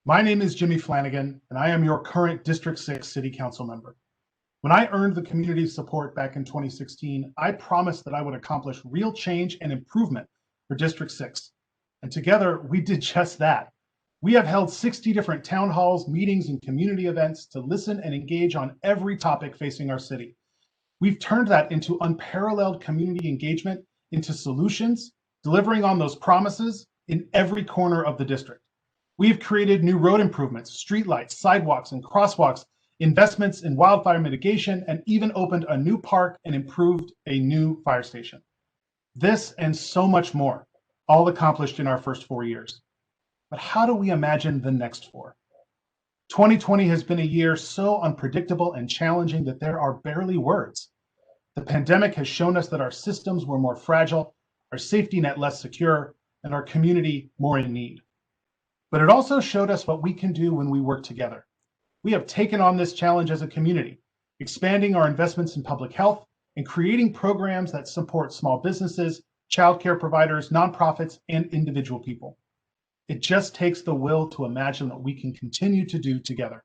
My name is Jimmy Flannigan, and I am your current District 6 City Council member. When I earned the community's support back in 2016, I promised that I would accomplish real change and improvement for District 6. And together, we did just that. We have held 60 different town halls, meetings, and community events to listen and engage on every topic facing our city. We've turned that into unparalleled community engagement, into solutions, delivering on those promises in every corner of the district. We've created new road improvements, streetlights, sidewalks, and crosswalks, investments in wildfire mitigation, and even opened a new park and improved a new fire station. This and so much more, all accomplished in our first 4 years. But how do we imagine the next 4? 2020 has been a year so unpredictable and challenging that there are barely words. The pandemic has shown us that our systems were more fragile, our safety net less secure, and our community more in need. But it also showed us what we can do when we work together. We have taken on this challenge as a community, expanding our investments in public health and creating programs that support small businesses, childcare providers, nonprofits, and individual people. It just takes the will to imagine what we can continue to do together.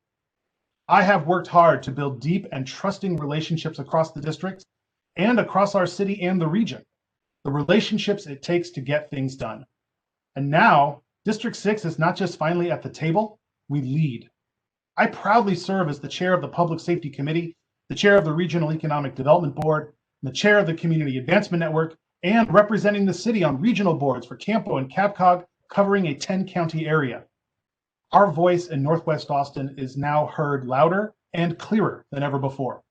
I have worked hard to build deep and trusting relationships across the district and across our city and the region, the relationships it takes to get things done. And now, District 6 is not just finally at the table, we lead. I proudly serve as the chair of the Public Safety Committee, the chair of the Regional Economic Development Board, the chair of the Community Advancement Network, and representing the city on regional boards for Campo and Cabcog, covering a 10-county area. Our voice in Northwest Austin is now heard louder and clearer than ever before.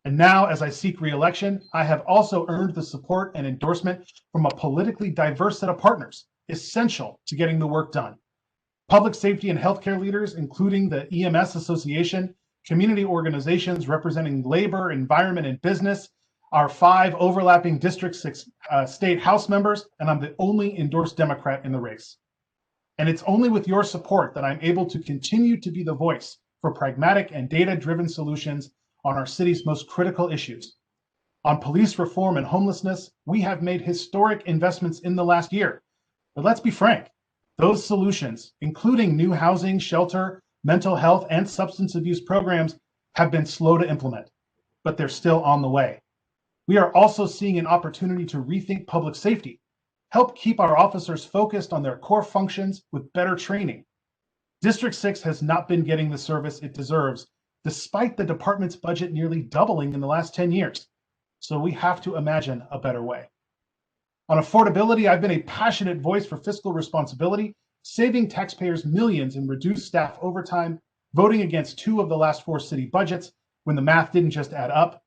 And now, as I seek re-election, I have also earned the support and endorsement from a politically diverse set of partners, essential to getting the work done. Public safety and healthcare leaders, including the EMS Association, community organizations representing labor, environment, and business, our 5 overlapping District 6 state House members, and I'm the only endorsed Democrat in the race. And it's only with your support that I'm able to continue to be the voice for pragmatic and data-driven solutions on our city's most critical issues. On police reform and homelessness, we have made historic investments in the last year. But let's be frank, those solutions, including new housing, shelter, mental health, and substance abuse programs, have been slow to implement, but they're still on the way. We are also seeing an opportunity to rethink public safety, help keep our officers focused on their core functions with better training. District 6 has not been getting the service it deserves, despite the department's budget nearly doubling in the last 10 years. So we have to imagine a better way. On affordability, I've been a passionate voice for fiscal responsibility, saving taxpayers millions in reduced staff overtime, voting against 2 of the last 4 city budgets when the math didn't just add up,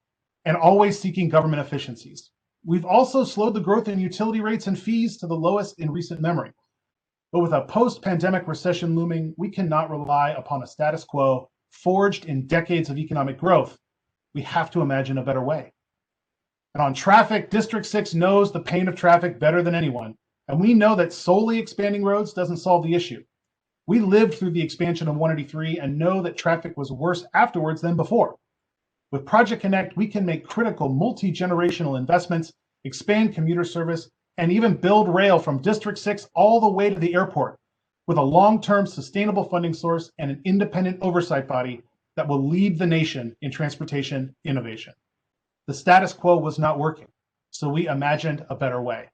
and always seeking government efficiencies. We've also slowed the growth in utility rates and fees to the lowest in recent memory. But with a post-pandemic recession looming, we cannot rely upon a status quo forged in decades of economic growth. We have to imagine a better way. And on traffic, District 6 knows the pain of traffic better than anyone, and we know that solely expanding roads doesn't solve the issue. We lived through the expansion of 183 and know that traffic was worse afterwards than before. With Project Connect, we can make critical multi-generational investments, expand commuter service, and even build rail from District 6 all the way to the airport, with a long-term sustainable funding source and an independent oversight body that will lead the nation in transportation innovation. The status quo was not working, so we imagined a better way.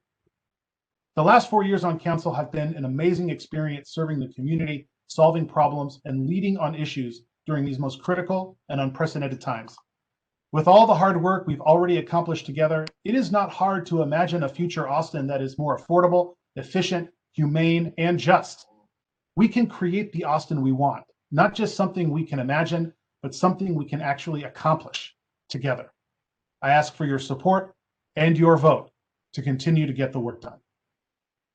The last 4 years on council have been an amazing experience serving the community, solving problems, and leading on issues during these most critical and unprecedented times. With all the hard work we've already accomplished together, it is not hard to imagine a future Austin that is more affordable, efficient, humane, and just. We can create the Austin we want, not just something we can imagine, but something we can actually accomplish together. I ask for your support and your vote to continue to get the work done.